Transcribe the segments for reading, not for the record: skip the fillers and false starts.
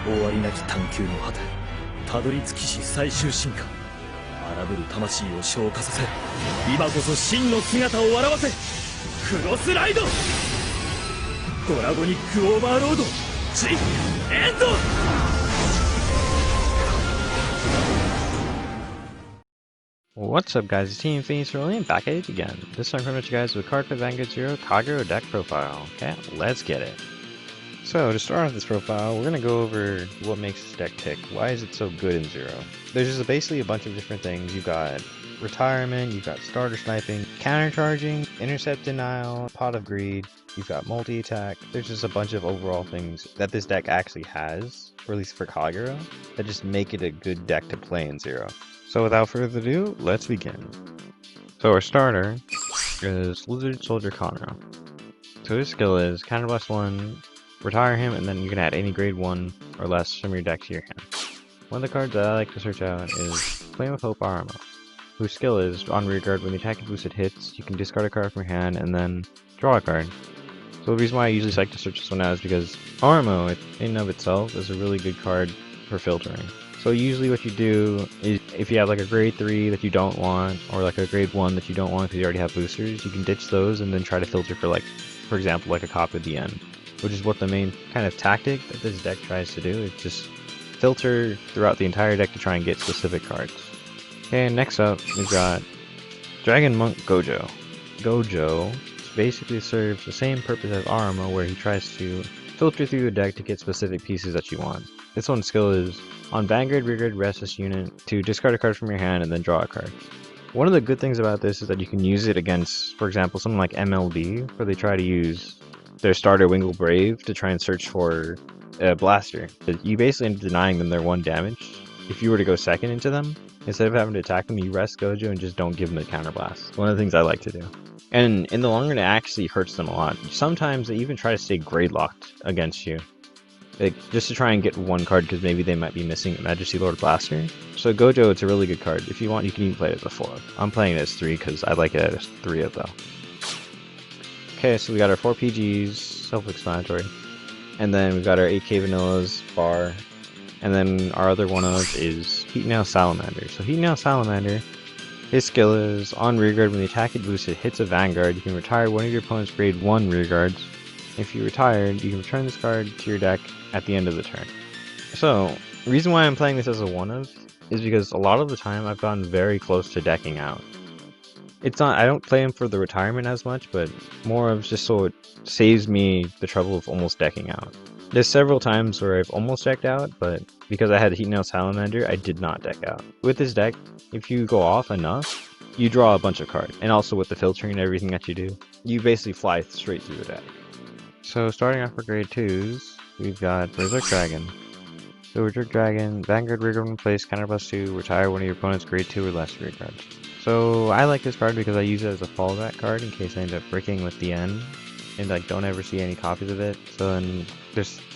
終わりなき探求の果て、たどり着きし最終進化。荒ぶる魂を昇華させ、今こそ真の姿を現せ。クロスライド、ドラゴニックオーバーロード、エンド。What's up guys, it's Team Phoenix Rolling and back at it again. This time I'm coming at you guys with Cardfight Vanguard 0 Kagero deck profile. Okay, let's get it. So to start off this profile, we're going to go over what makes this deck tick. Why is it so good in 0? There's just basically a bunch of different things. You've got retirement, you've got starter sniping, countercharging, intercept denial, pot of greed, you've got multi-attack. There's just a bunch of overall things that this deck actually has, or at least for Kagero, that just make it a good deck to play in 0. So without further ado, let's begin. So our starter is Lizard Soldier Conroe. So his skill is Counterblast 1, retire him, and then you can add any grade 1 or less from your deck to your hand. One of the cards that I like to search out is Flame of Hope Aramo, whose skill is, on rearguard, when the attack and boosted hits, you can discard a card from your hand and then draw a card. So the reason why I usually like to search this one out is because Aramo, in and of itself, is a really good card for filtering. So usually what you do is, if you have like a grade 3 that you don't want, or like a grade 1 that you don't want because you already have boosters, you can ditch those and then try to filter for, like, for example, like a copy of the end. Which is what the main kind of tactic that this deck tries to do, is just filter throughout the entire deck to try and get specific cards. Okay, next up, we've got Dragon Monk Gojo. Gojo basically serves the same purpose as Aramo, where he tries to filter through the deck to get specific pieces that you want. This one's skill is, on Vanguard, rearguard, rest this unit to discard a card from your hand and then draw a card. One of the good things about this is that you can use it against, for example, something like MLB, where they try to use their starter Wingle Brave to try and search for a blaster. You basically end up denying them their 1 damage. If you were to go second into them, instead of having to attack them, you rest Gojo and just don't give them a counterblast. One of the things I like to do. And in the long run, it actually hurts them a lot. Sometimes they even try to stay grade locked against you, like, just to try and get 1 card because maybe they might be missing Majesty Lord Blaster. So Gojo, it's a really good card. If you want, you can even play it as a 4. I'm playing it as 3 because I like it as 3 though. Okay, so we got our 4 PGs, self-explanatory. And then we've got our 8k vanillas, bar. And then our other one of is Heat Nail Salamander. So Heat Nail Salamander, his skill is, on rearguard, when the attack is boosted hits a Vanguard, you can retire one of your opponent's grade 1 rearguards. If you retired, you can return this card to your deck at the end of the turn. So, the reason why I'm playing this as a 1 of is because a lot of the time I've gotten very close to decking out. It's not, I don't play him for the retirement as much, but more of just so it saves me the trouble of almost decking out. There's several times where I've almost decked out, but because I had Heat Nail Salamander, I did not deck out. With this deck, if you go off enough, you draw a bunch of cards. And also with the filtering and everything that you do, you basically fly straight through the deck. So starting off for grade 2s, we've got Berserk Dragon. So Berserk Dragon, Vanguard rearguard in place, counterblast 2, retire one of your opponent's grade 2 or less rearguards. So I like this card because I use it as a fallback card in case I end up breaking with the end and like don't ever see any copies of it. So then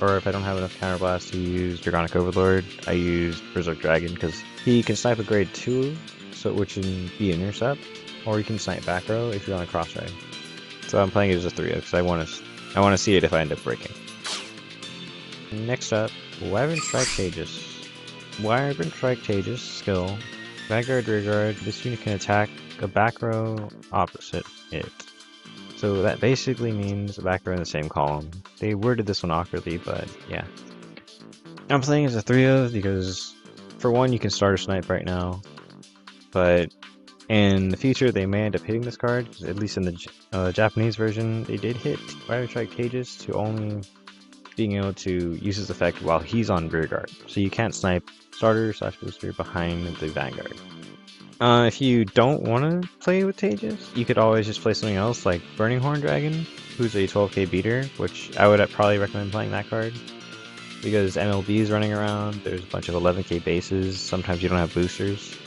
or if I don't have enough counterblast to use Dragonic Overlord, I use Berserk Dragon because he can snipe a grade 2, so which can be intercept, or you can snipe back row if you're on a cross raid. So I'm playing it as a 3 because I want to see it if I end up breaking. Next up, Wyvern Strike Taegis. Wyvern Strike Taegis skill, Vanguard rearguard, this unit can attack a back row opposite it. So that basically means a back row in the same column. They worded this one awkwardly, but yeah. I'm playing as a 3 of because, for one, you can starter snipe right now, but in the future they may end up hitting this card, at least in the Japanese version they did hit Wyvern Strike Taegis to only being able to use his effect while he's on rearguard. So you can't snipe starter / booster behind the Vanguard. If you don't want to play with Taegis, you could always just play something else like Burning Horn Dragon, who's a 12k beater, which I would probably recommend playing that card. Because MLB is running around, there's a bunch of 11k bases, sometimes you don't have boosters.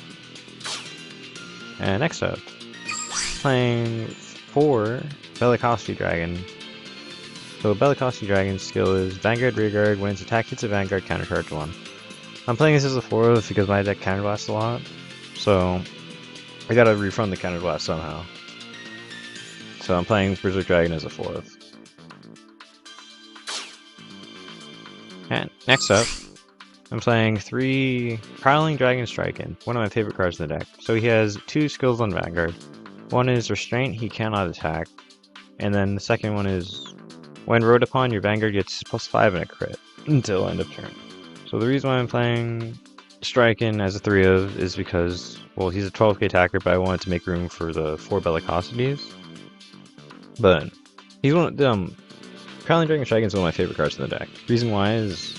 And next up, playing 4 Bellicosity Dragon. So Bellicosity Dragon's skill is Vanguard rearguard, when its attack hits a Vanguard, countercharge 1. I'm playing this as a 4 of because my deck counterblasts a lot, so I gotta refund the counterblast somehow. So I'm playing Berserk Dragon as a 4 of. And next up, I'm playing 3 Prowling Dragon Striken, one of my favorite cards in the deck. So he has 2 skills on Vanguard. One is Restraint, he cannot attack. And then the second one is, when rode upon, your Vanguard gets +5 in a crit until end of turn. So the reason why I'm playing Striken as a 3 of is because, well, he's a 12k attacker, but I wanted to make room for the 4 Bellicosities. But he's one of them. Prowling Dragon Striken is one of my favorite cards in the deck. Reason why is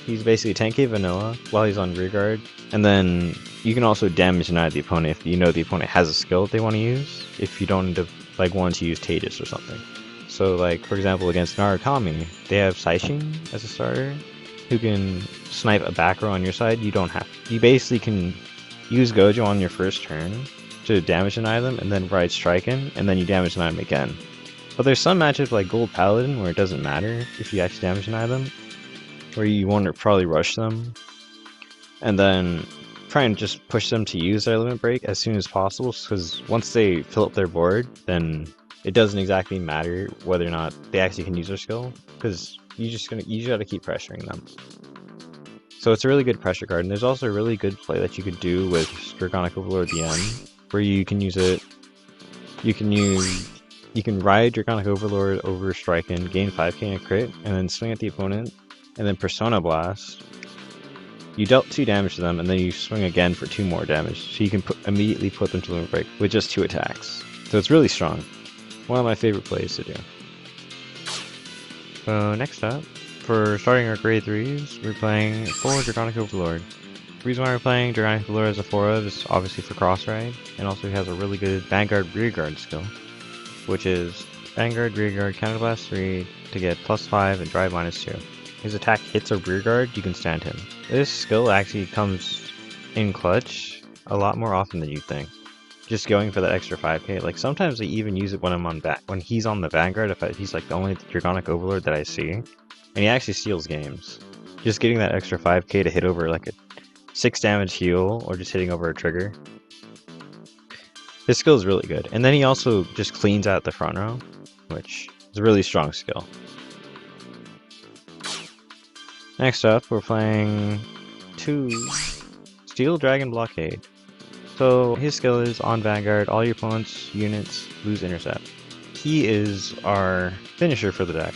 he's basically 10k vanilla while he's on rearguard, and then you can also damage deny the opponent if you know the opponent has a skill that they want to use, if you don't end up like wanting to use Tatus or something. So like, for example, against Narukami, they have Saishin as a starter, who can snipe a back row on your side. You don't have to. You basically can use Gojo on your first turn to damage deny them, and then ride Striken, and then you damage deny them again. But there's some matchups like Gold Paladin where it doesn't matter if you actually damage deny them, where you want to probably rush them, and then try and just push them to use their limit break as soon as possible, because once they fill up their board, then it doesn't exactly matter whether or not they actually can use their skill, because you just gotta keep pressuring them. So it's a really good pressure card, and there's also a really good play that you could do with Dragonic Overlord at the end, where you can use it. You can ride Dragonic Overlord over Striken, gain 5k in a crit, and then swing at the opponent, and then Persona Blast. You dealt 2 damage to them, and then you swing again for 2 more damage, so you can immediately put them to limit break with just 2 attacks. So it's really strong. One of my favorite plays to do. So next up, for starting our grade 3s, we're playing 4 Dragonic Overlord. The reason why we're playing Dragonic Overlord as a 4 of is obviously for cross ride, and also he has a really good Vanguard Rearguard skill, which is Vanguard Rearguard Counterblast 3 to get +5 and drive -2. His attack hits a rearguard, you can stand him. This skill actually comes in clutch a lot more often than you think. Just going for that extra 5k. Like sometimes I even use it when I'm on when he's on the Vanguard, if he's like the only Dragonic Overlord that I see, and he actually steals games. Just getting that extra 5k to hit over like a 6 damage heal, or just hitting over a trigger. His skill is really good. And then he also just cleans out the front row, which is a really strong skill. Next up, we're playing 2 Steel Dragon Blockade. So his skill is on Vanguard, all your opponent's units lose intercept. He is our finisher for the deck.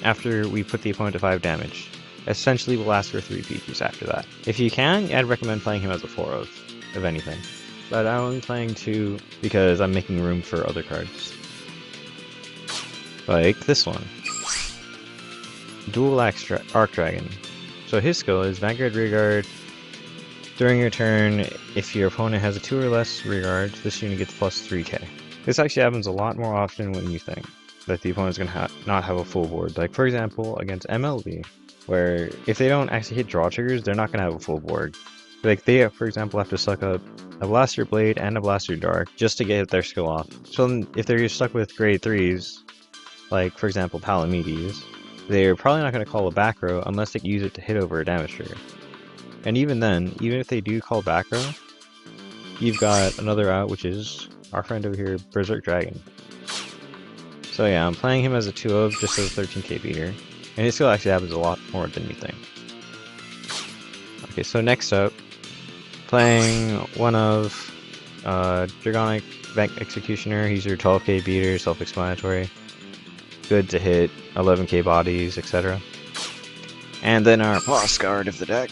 After we put the opponent to 5 damage. Essentially will last for 3 PPs after that. If you can, I'd recommend playing him as a 4 of anything. But I'm only playing 2 because I'm making room for other cards. Like this one. Dual Arc Dragon. So his skill is Vanguard Rearguard. During your turn, if your opponent has a 2 or less rearguard, this unit gets +3k. This actually happens a lot more often than you think, that the opponent's going to not have a full board. Like for example, against MLB, where if they don't actually hit draw triggers, they're not going to have a full board. Like they, for example, have to suck up a Blaster Blade and a Blaster Dark just to get their skill off. So then if they're stuck with grade 3s, like for example Palamedes, they're probably not going to call a back row unless they use it to hit over a damage trigger. And even then, even if they do call back row, you've got another out, which is our friend over here, Berserk Dragon. So yeah, I'm playing him as a 2 of, just as a 13k beater. And his skill actually happens a lot more than you think. Okay, so next up, playing one of Dragonic Executioner. He's your 12k beater, self-explanatory. Good to hit 11k bodies, etc. And then our boss guard of the deck,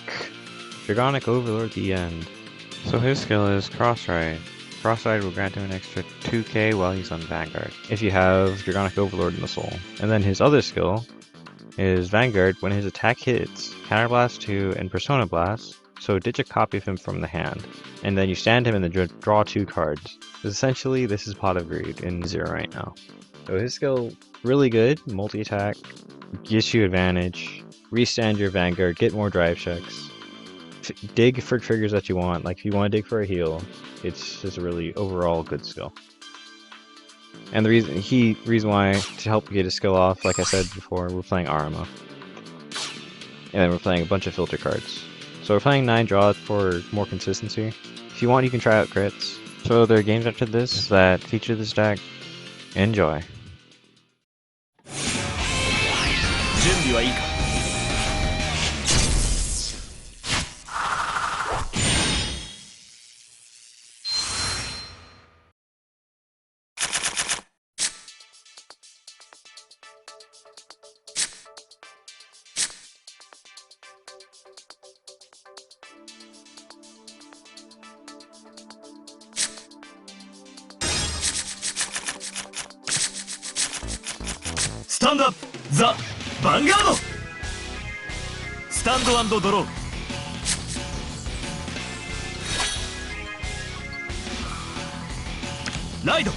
Dragonic Overlord at the end. So his skill is Cross Ride. Cross Ride will grant him an extra 2k while he's on Vanguard, if you have Dragonic Overlord in the soul. And then his other skill is Vanguard. When his attack hits, Counterblast 2 and Persona Blast, so ditch a copy of him from the hand. And then you stand him and then draw 2 cards. Essentially, this is Pot of Greed in 0 right now. So his skill, really good, multi-attack, gives you advantage, restand your Vanguard, get more drive checks, dig for triggers that you want. Like if you want to dig for a heal, it's just a really overall good skill. And the reason why, to help get his skill off, like I said before, we're playing Arima. And then we're playing a bunch of filter cards. So we're playing 9 draws for more consistency. If you want, you can try out crits. So there are games after this that feature this deck. Enjoy. 準備はいいか。タンドアップザ・ヴァンガード。スタンドアンドドロー。ライド。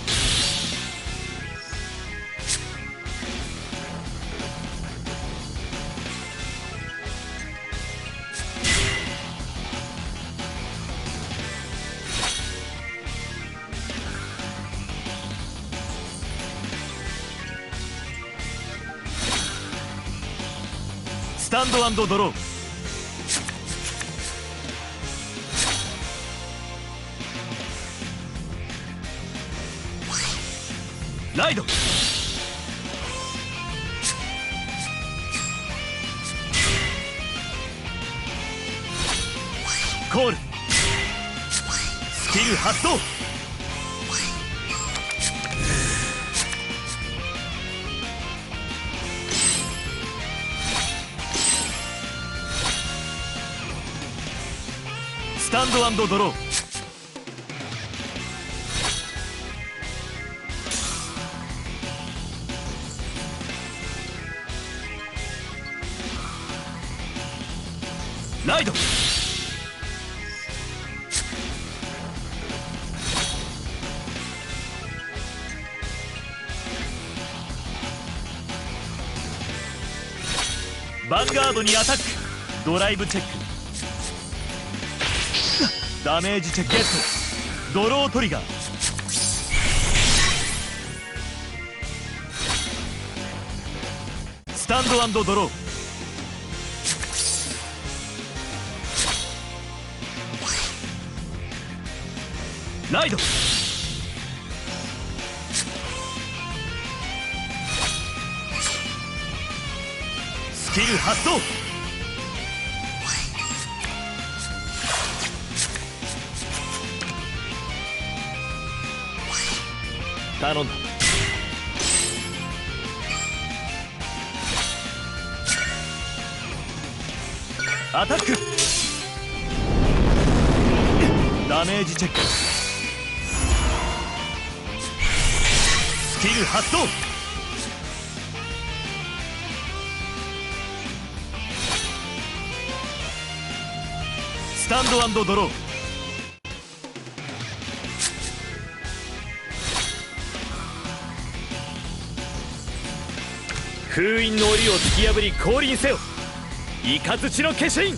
スタンドアンドドロー。ライド。コール。スキル発動。スタンドアンドドロー。ライド。ヴァンガードにアタック。ドライブチェック。ダメージチェックゲット。ドロートリガー。スタンドアンドドロー。ライド。スキル発動。頼んだ。アタック。ダメージチェック。スキル発動。スタンドアンドドロー。封印の檻を突き破り降臨せよ。雷の化身。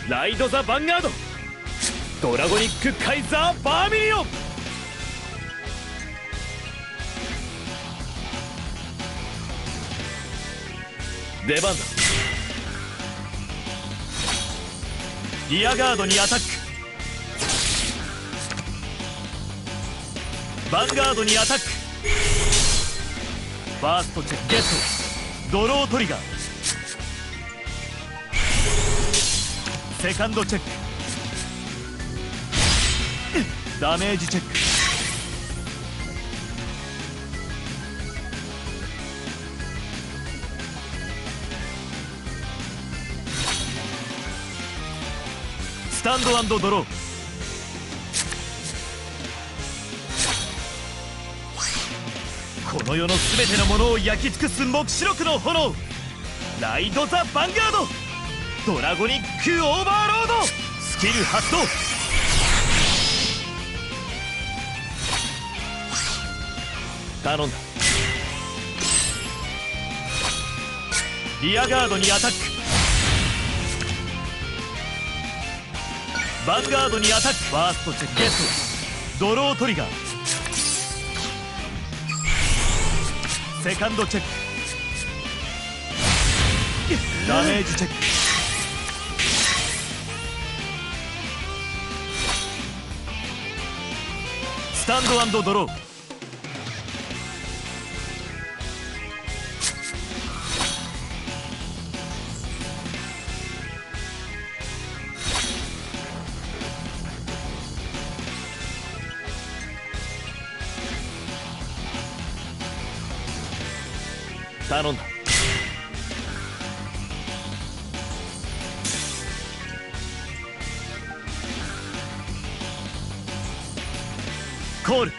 ライド・ザ・ヴァンガード。ドラゴニック・カイザー・バーミリオン。出番だ。リアガードにアタック。ヴァンガードにアタック。ファーストチェックゲット。ドロートリガー。セカンドチェック。ダメージチェック。スタンドアンドドロー。この世の全てのものを焼き尽くす黙示録の炎。ライド・ザ・ヴァンガード。ドラゴニック・オーバーロード。スキル発動。頼んだ。リアガードにアタック。ヴァンガードにアタック。ファーストチェックゲット。ドロートリガー。セカンドチェック。ダメージチェック。スタンドアンドドロー。頼んだ。コール。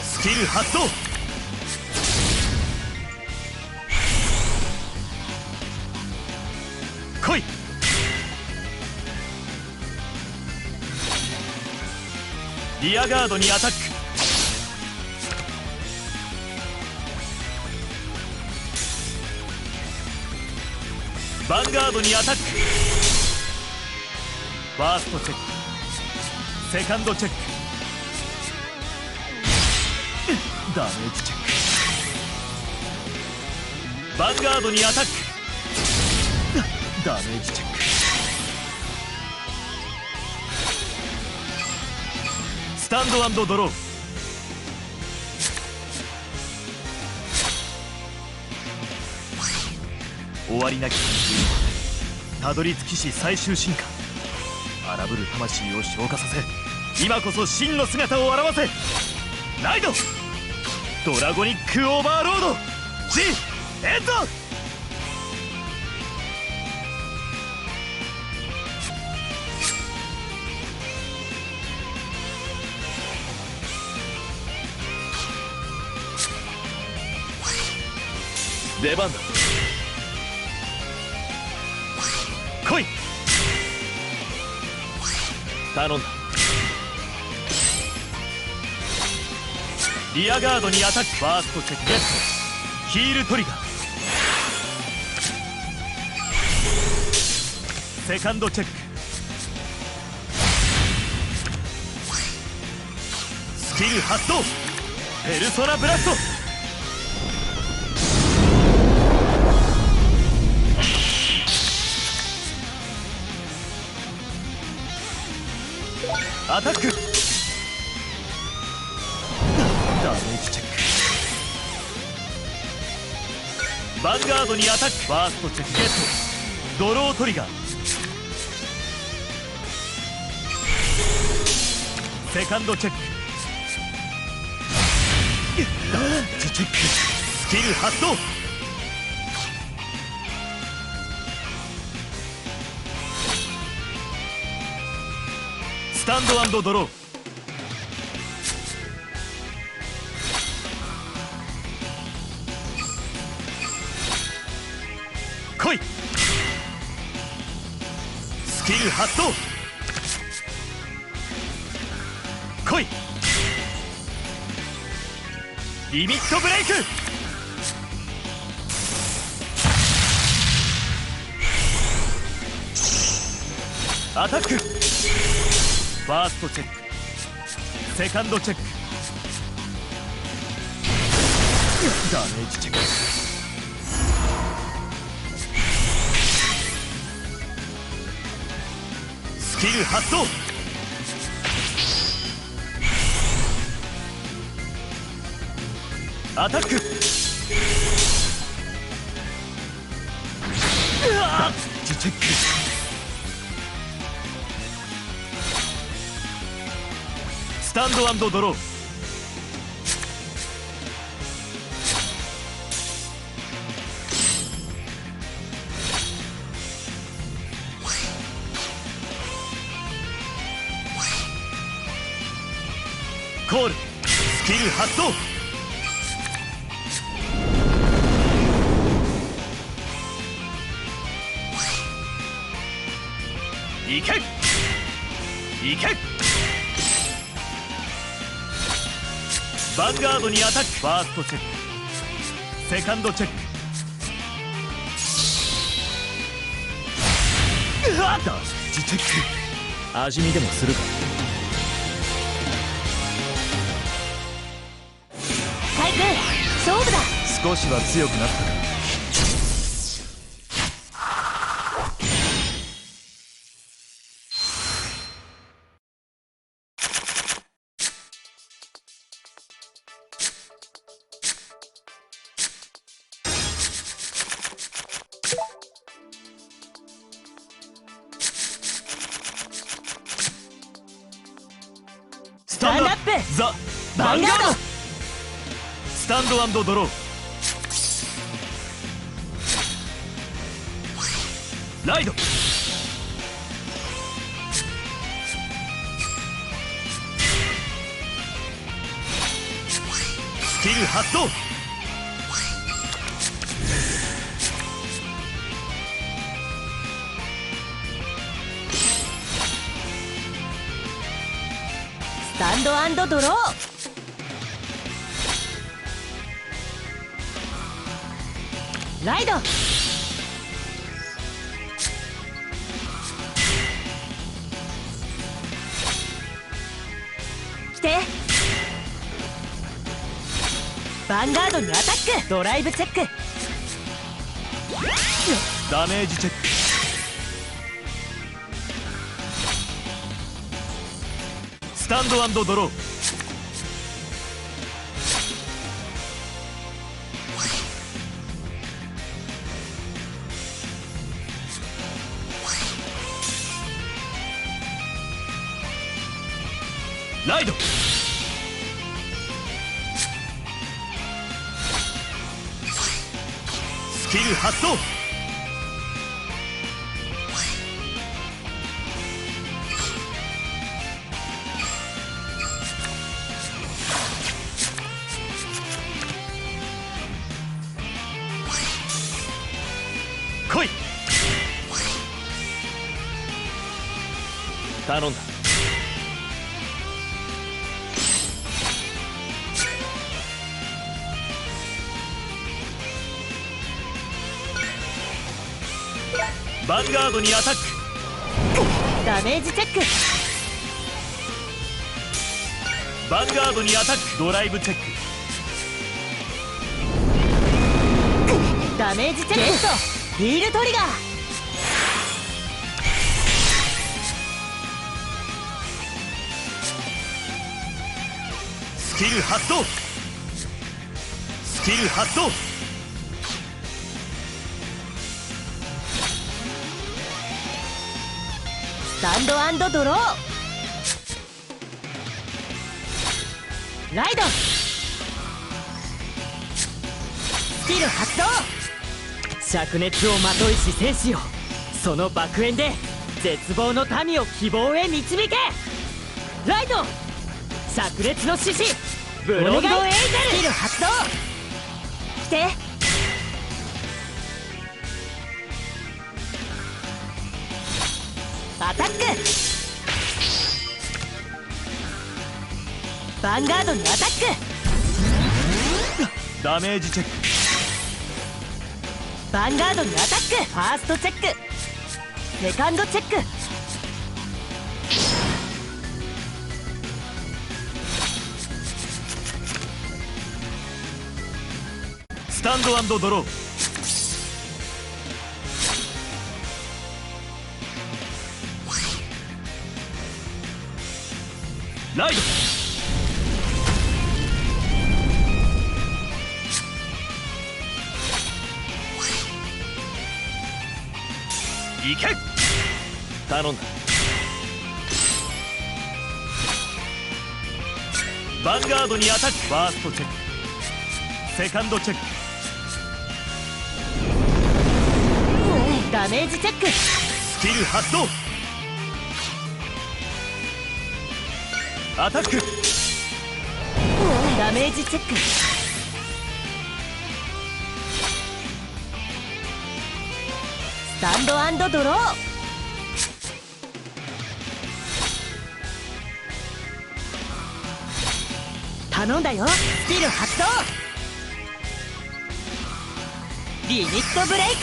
スキル発動。来い。リアガードにアタック。ヴァンガードにアタック。ファーストチェック、セカンドチェック、ダメージチェック。ヴァンガードにアタック。ダメージチェック。スタンド&ドロー。終わりなきたどり着きし最終進化。荒ぶる魂を消化させ、今こそ真の姿を現せ。ライドドラゴニックオーバーロード G エッド。出番だ。来い。頼んだ。リアガードにアタック。ファーストチェックゲット。ヒールトリガー。セカンドチェック。スキル発動。ペルソナブラスト。アタック。ダメージチェック。ヴァンガードにアタック。ファーストチェックゲット。ドロートリガー。セカンドチェック。ダメージチェック。スキル発動。スタンド&ドロー。来い。スキル発動。来い。リミットブレイク。アタック。ファーストチェック、セカンドチェック、ダメージチェック。スキル発動。アタック。ダメージチェック。スタンド&ドロー。コール。スキル発動。いけいけ。ヴァンガードにアタック。ファーストチェック、セカンドチェック。ダメージチェック。味見でもするか。カイ君、勝負だ。少しは強くなったか。スタンドアップ。ザ・ヴァンガード。スタンド&ドロー。ライド。スキル発動。タンド&ドロー。ライド。来て。ヴァンガードにアタック。ドライブチェック。ダメージチェック。スタンド&ドロー。ライド。スキル発動。来い。頼んだ。ヴァンガードにアタック。ダメージチェック。ヴァンガードにアタック。ドライブチェック。ダメージチェック。ゲット。ヒールトリガー。スキル発動。スキル発動。スタンド&ドロー。ライド。スキル発動。灼熱をまといし戦士よ、その爆炎で絶望の民を希望へ導け。ライド。灼熱の獅子ブロンドエイゼル。スキル発動。来て。アタック。ヴァンガードにアタック。ダメージチェック。ヴァンガードにアタック。ファーストチェック。セカンドチェック。スタンド&ドロー。ライド。いけ。頼んだ。ヴァンガードにアタック。ファーストチェック。セカンドチェック。ダメージチェック。スキル発動。アタック。ダメージチェック。スタンド&ドロー。頼んだよ。スキル発動。リミットブレイク。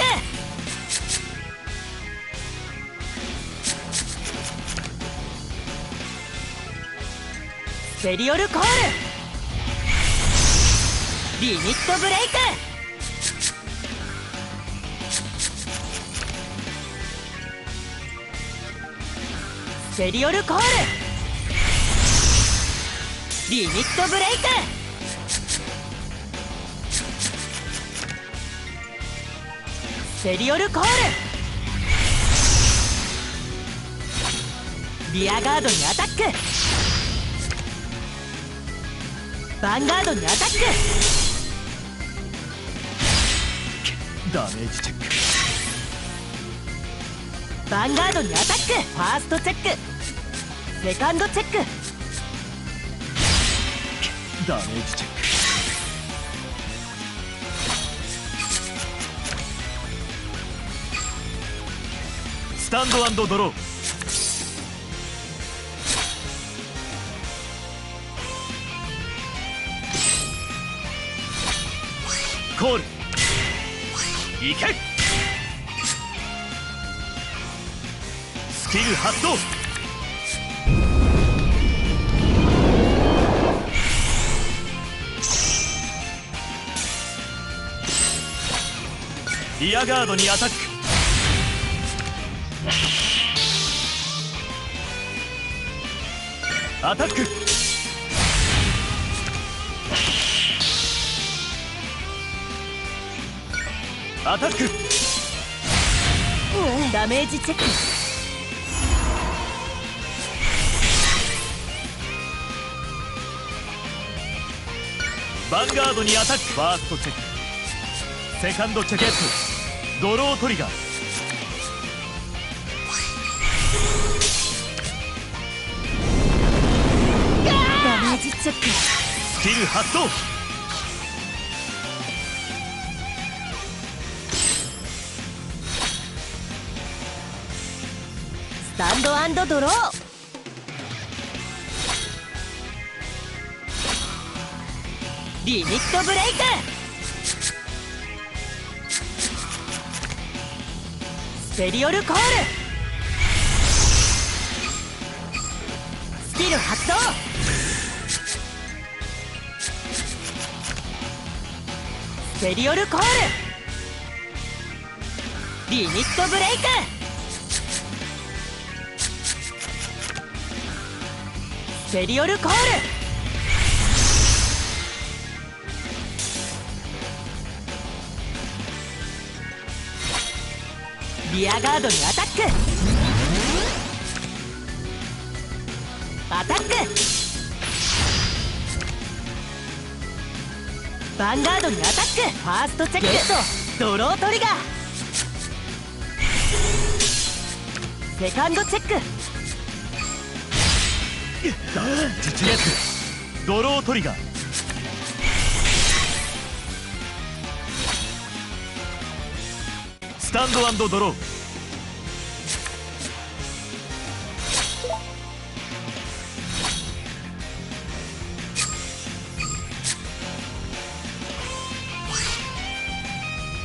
スペリオルコール。リミットブレイク。スペリオルコール。リミットブレイク。スペリオルコール。リアガードにアタック。ヴァンガードにアタック。ダメージチェック。ヴァンガードにアタック。ファーストチェック。セカンドチェック。ダメージチェック。スタンド&ドロー。コールいけ。スキル発動。リアガードにアタック。アタック。アタック。ダメージチェック。ヴァンガードにアタック。ファーストチェック。セカンドチェック。ドロートリガー。ダメージチェック。スキル発動。スタンドアンドドロー。リミットブレイク。スペリオルコール。スキル発動。スペリオルコール。リミットブレイク。スペリオルコール。リアガードにアタック。アタック。ヴァンガードにアタック。ファーストチェック。ドロートリガー。セカンドチェック。実力ドロートリガー。スタンドアンドドロー。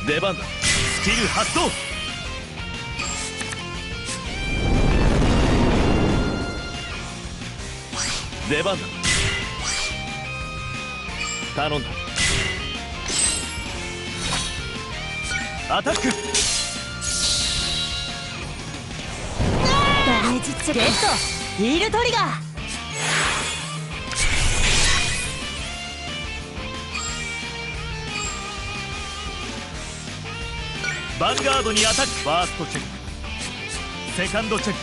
出番だ。スキル発動。出番だ。頼んだ。アタック。ダメージチェック。ゲット。ヒールトリガー。ヴァンガードにアタック。ファーストチェック。セカンドチェック。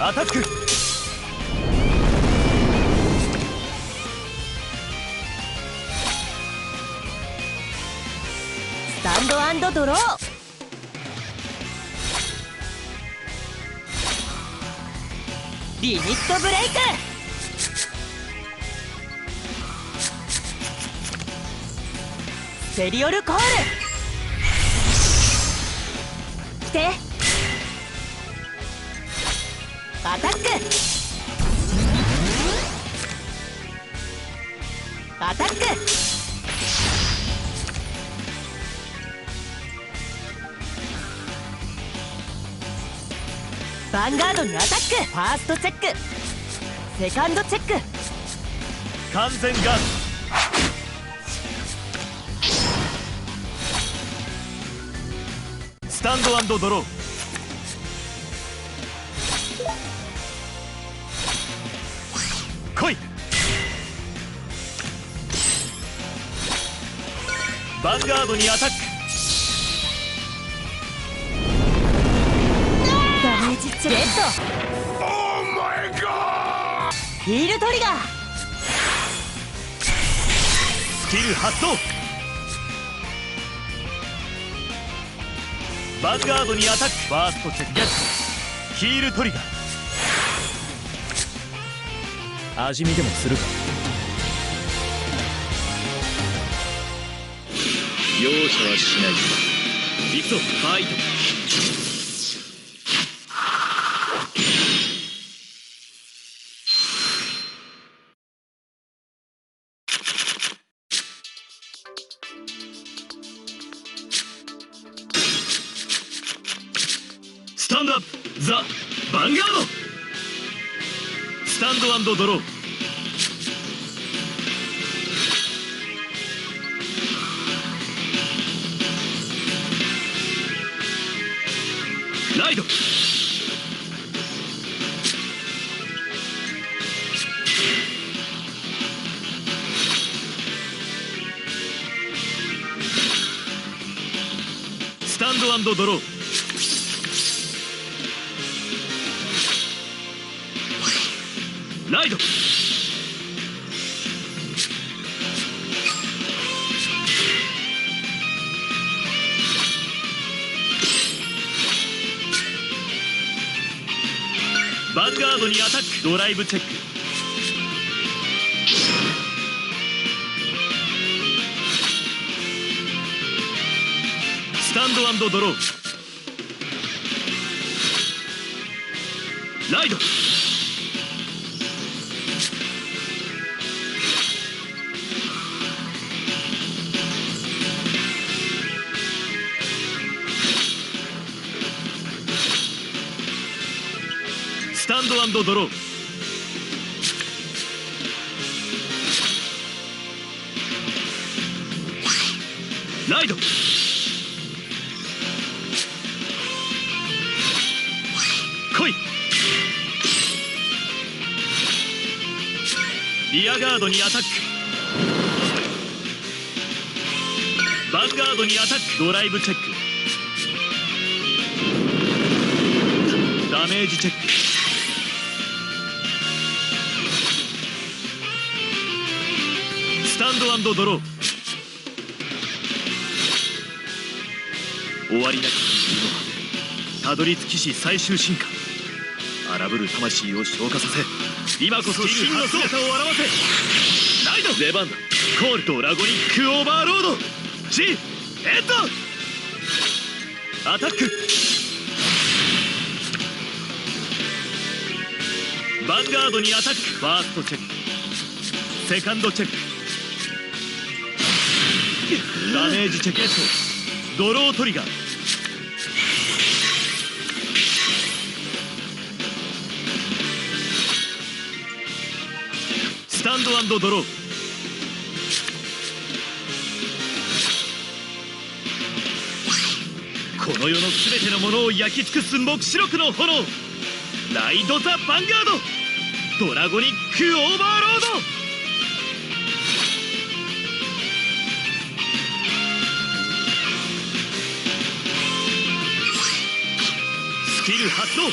アタック。スタンドアンドドロー。リミットブレイク。スペリオルコール。来て。アタック。アタック。ヴァンガードにアタック。ファーストチェック。セカンドチェック。完全ガード。スタンドアンドドロー。来い。ヴァンガードにアタック。ダメージチェック。ゲット。ヒールトリガー。スキル発動。ヴァンガードにアタック。ファーストチェック。ゲット。ヒールトリガー。味見でもするか。容赦はしない。行くぞファイト。タンドアップザ・ヴァンガード。スタンドアンドドロー。ライド。スタンドアンドドロー。ライド。ヴァンガードにアタック。ドライブチェック。スタンドアンドドロー。ライド。スタンドアンドドロー。ライド。来い。リアガードにアタック。ヴァンガードにアタック。ドライブチェック。ダメージチェック。スタンドアンドドロー。終わりなき理由の果て、たどり着きし最終進化。荒ぶる魂を消化させ、今こそ真の姿を現せ。ライド。出番だ。コール。ドラゴニックオーバーロード。Gヘッド。アタック。ヴァンガードにアタック。ファーストチェック。セカンドチェック。ダメージチェック。ドロートリガー。スタンドアンドドロー。この世の全てのものを焼き尽くす黙示録の炎。ライド・ザ・ヴァンガード。ドラゴニック・オーバーロード。スキル発動。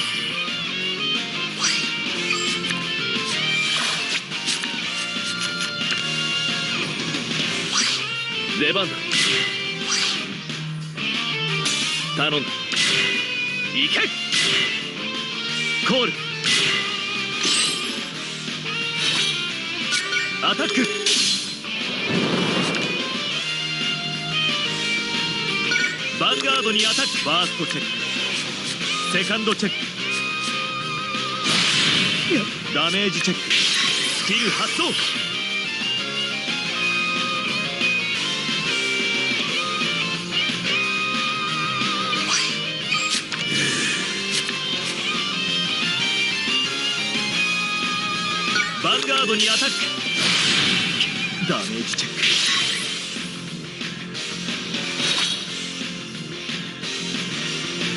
出番だ。頼んだ。行け。コール。アタック。ヴァンガードにアタック。ファーストチェック。セカンドチェック。ダメージチェック。スキル発動。ヴァンガードにアタック。ダメージチェック。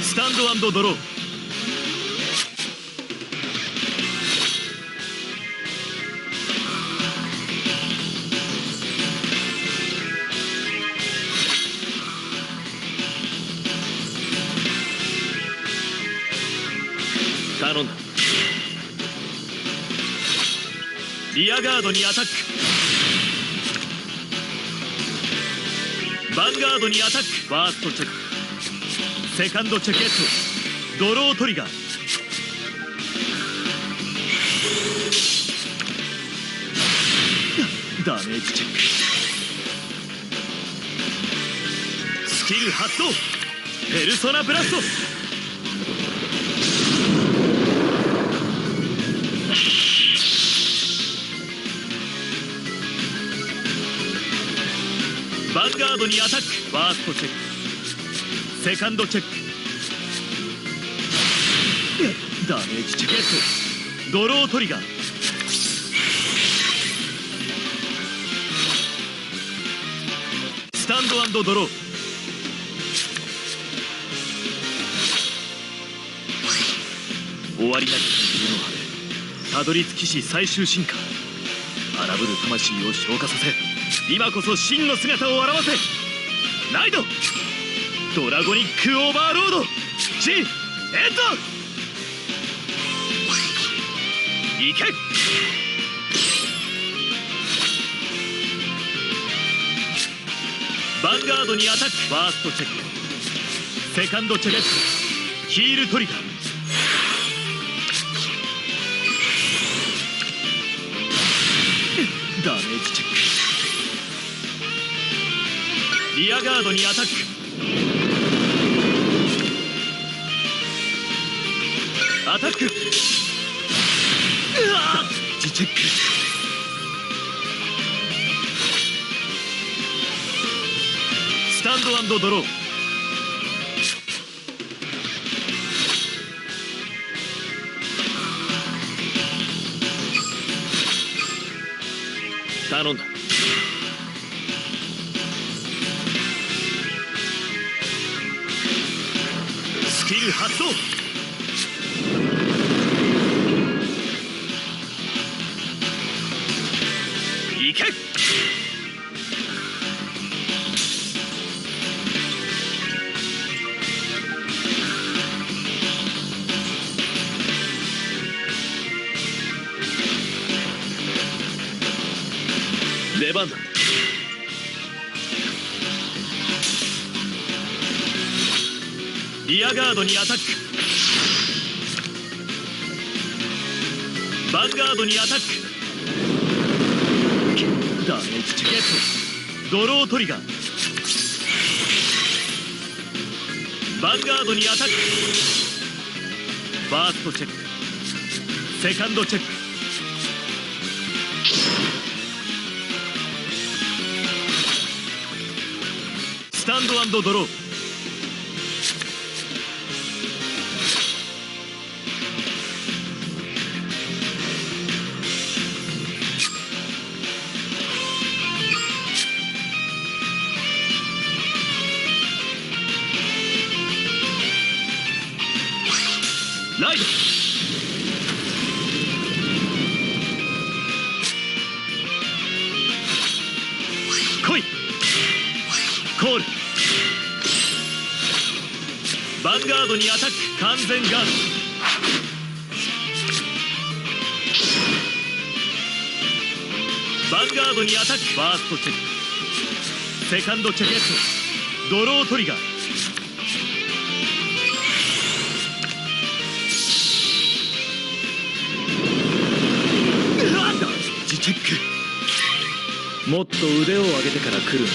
スタンドアンドドロー。頼んだ。リアガードにアタック。ヴァンガードにアタック。ファーストチェック。セカンドチェック。ドロートリガー。ダメージチェック。スキル発動。ペルソナブラスト。ヴァンガードにアタック。ファーストチェック。セカンドチェック。ダメージチェック。ドロートリガー。スタンド&ドロー。終わりなき竜の羽でたどり着きし最終進化。荒ぶる魂を消化させ、今こそ真の姿を現せ。ライドドラゴニックオーバーロード G ヘッド。行け。ヴァンガードにアタック。ファーストチェック。セカンドチェック。ヒールトリガー。ダメージチェック。リアガードにアタック。アタック。うわっジチェック。スタンド&ドロー。頼んだ。スキル発動。行け。出番だ。リアガードにアタック。ヴァンガードにアタック。ダメージチェック。ドロートリガー。ヴァンガードにアタック。ファーストチェック。セカンドチェック。スタンド&ドロー。ライド。来い。コール。ヴァンガードにアタック。完全ガード。ヴァンガードにアタック。ファーストチェック。セカンドチェック。ドロートリガー。ジチェック。もっと腕を上げてから来る。